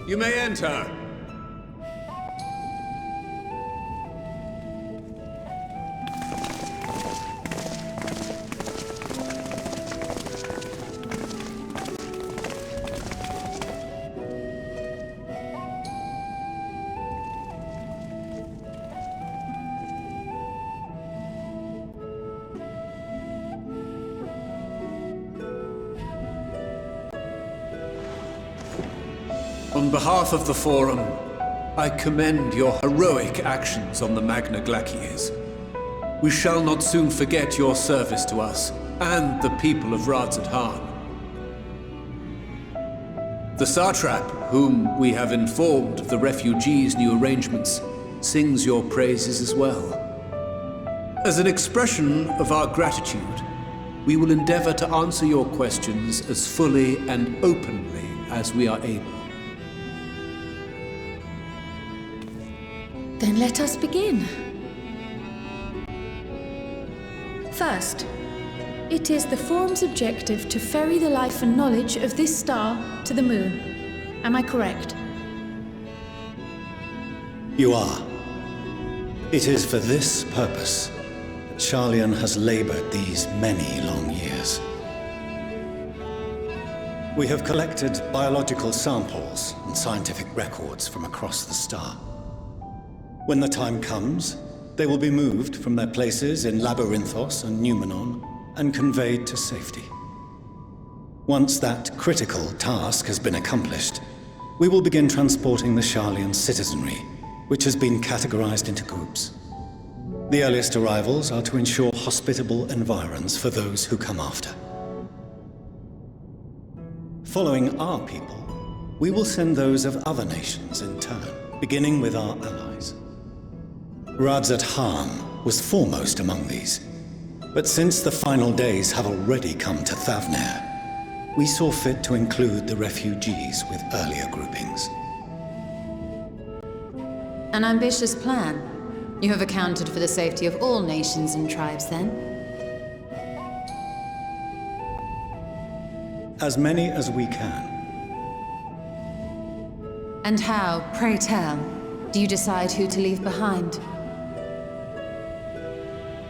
You may enter. On behalf of the Forum, I commend your heroic actions on the Magna Glacies. We shall not soon forget your service to us and the people of Radzat-Han. The Satrap, whom we have informed of the refugees' new arrangements, sings your praises as well. As an expression of our gratitude, we will endeavor to answer your questions as fully and openly as we are able. Then let us begin. First, it is the Forum's objective to ferry the life and knowledge of this star to the moon. Am I correct? You are. It is for this purpose that Sharlayan has labored these many long years. We have collected biological samples and scientific records from across the star. When the time comes, they will be moved from their places in Labyrinthos and Numenon and conveyed to safety. Once that critical task has been accomplished, we will begin transporting the Sharlayan citizenry, which has been categorized into groups. The earliest arrivals are to ensure hospitable environs for those who come after. Following our people, we will send those of other nations in turn, beginning with our allies. Radzat-Han was foremost among these, but since the final days have already come to Thavnair, we saw fit to include the refugees with earlier groupings. An ambitious plan. You have accounted for the safety of all nations and tribes, then? As many as we can. And how, pray tell, do you decide who to leave behind?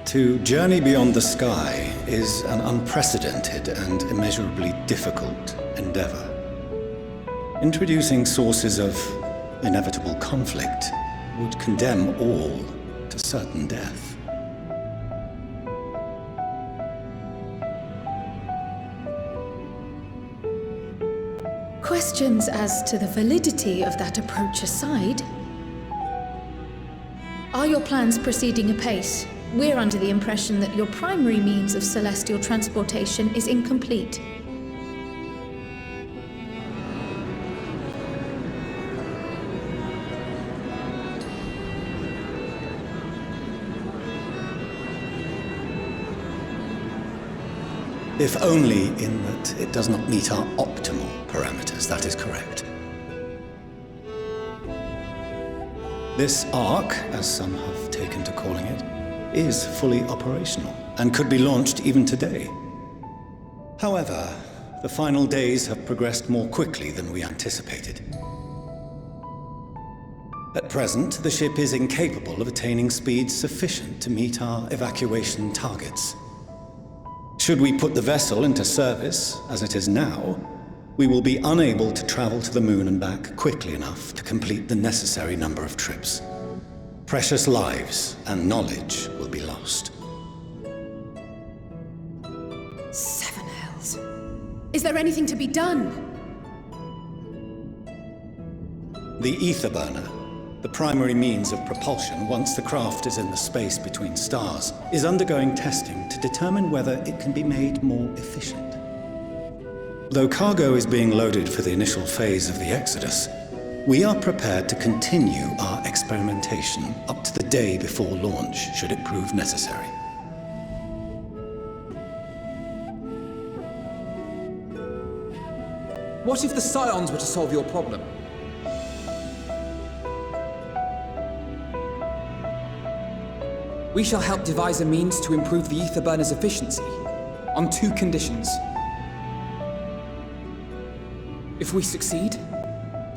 To journey beyond the sky is an unprecedented and immeasurably difficult endeavor. Introducing sources of inevitable conflict would condemn all to certain death. Questions as to the validity of that approach aside, are your plans proceeding apace? We're under the impression that your primary means of celestial transportation is incomplete. If only in that it does not meet our optimal parameters, that is correct. This Ark, as some have taken to calling it, is fully operational and could be launched even today. However, the final days have progressed more quickly than we anticipated. At present, the ship is incapable of attaining speeds sufficient to meet our evacuation targets. Should we put the vessel into service, as it is now, we will be unable to travel to the moon and back quickly enough to complete the necessary number of trips. Precious lives and knowledge will be lost. Seven hells. Is there anything to be done? The ether burner, the primary means of propulsion once the craft is in the space between stars, is undergoing testing to determine whether it can be made more efficient. Though cargo is being loaded for the initial phase of the Exodus, we are prepared to continue our experimentation up to the day before launch, should it prove necessary. What if the Scions were to solve your problem? We shall help devise a means to improve the ether burner's efficiency, on two conditions. If we succeed,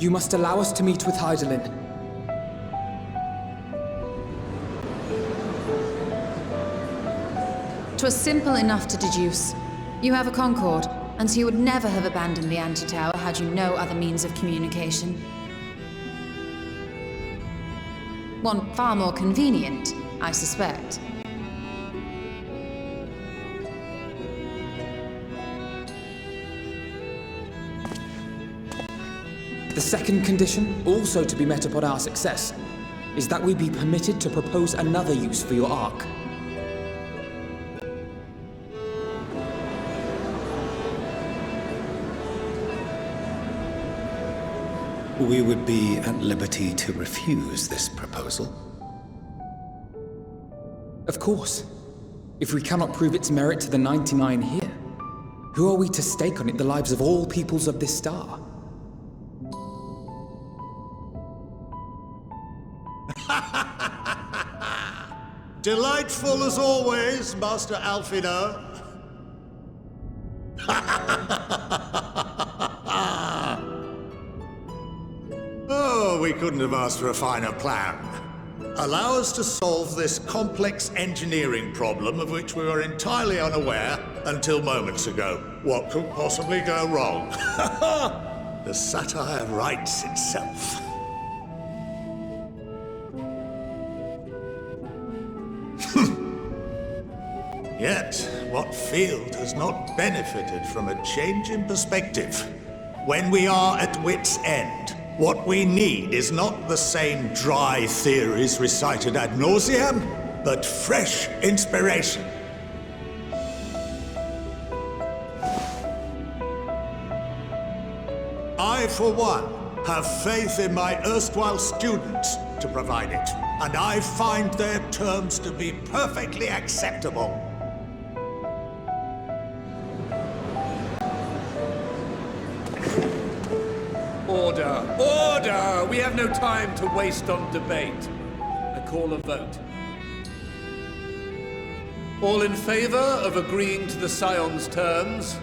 You must allow us to meet with Hydaelyn. 'Twas simple enough to deduce. You have a Concord, and so you would never have abandoned the Antitower had you no other means of communication. One far more convenient, I suspect. The second condition, also to be met upon our success, is that we be permitted to propose another use for your Ark. We would be at liberty to refuse this proposal. Of course. If we cannot prove its merit to the 99 here, who are we to stake on it the lives of all peoples of this star? Delightful as always, Master Alfino. Oh, we couldn't have asked for a finer plan. Allow us to solve this complex engineering problem of which we were entirely unaware until moments ago. What could possibly go wrong? The satire writes itself. Yet, what field has not benefited from a change in perspective? When we are at wit's end, what we need is not the same dry theories recited ad nauseam, but fresh inspiration. I, for one, have faith in my erstwhile students to provide it, and I find their terms to be perfectly acceptable. Order! Order! We have no time to waste on debate. I call a vote. All in favor of agreeing to the Scion's terms?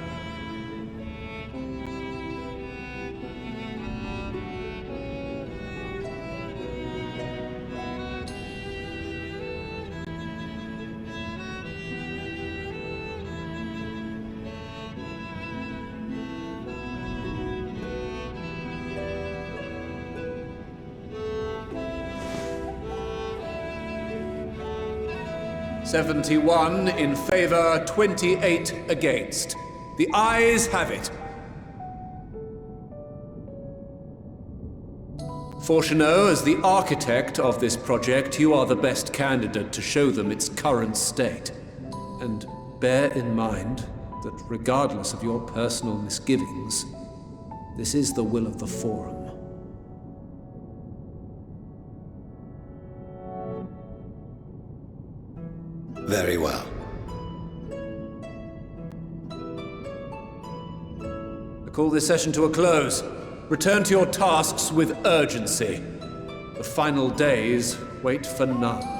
"71 in favor, 28 against. The ayes have it. Fortuneau, as the architect of this project, you are the best candidate to show them its current state. And bear in mind that regardless of your personal misgivings, this is the will of the Forum. Very well. I call this session to a close. Return to your tasks with urgency. The final days wait for none.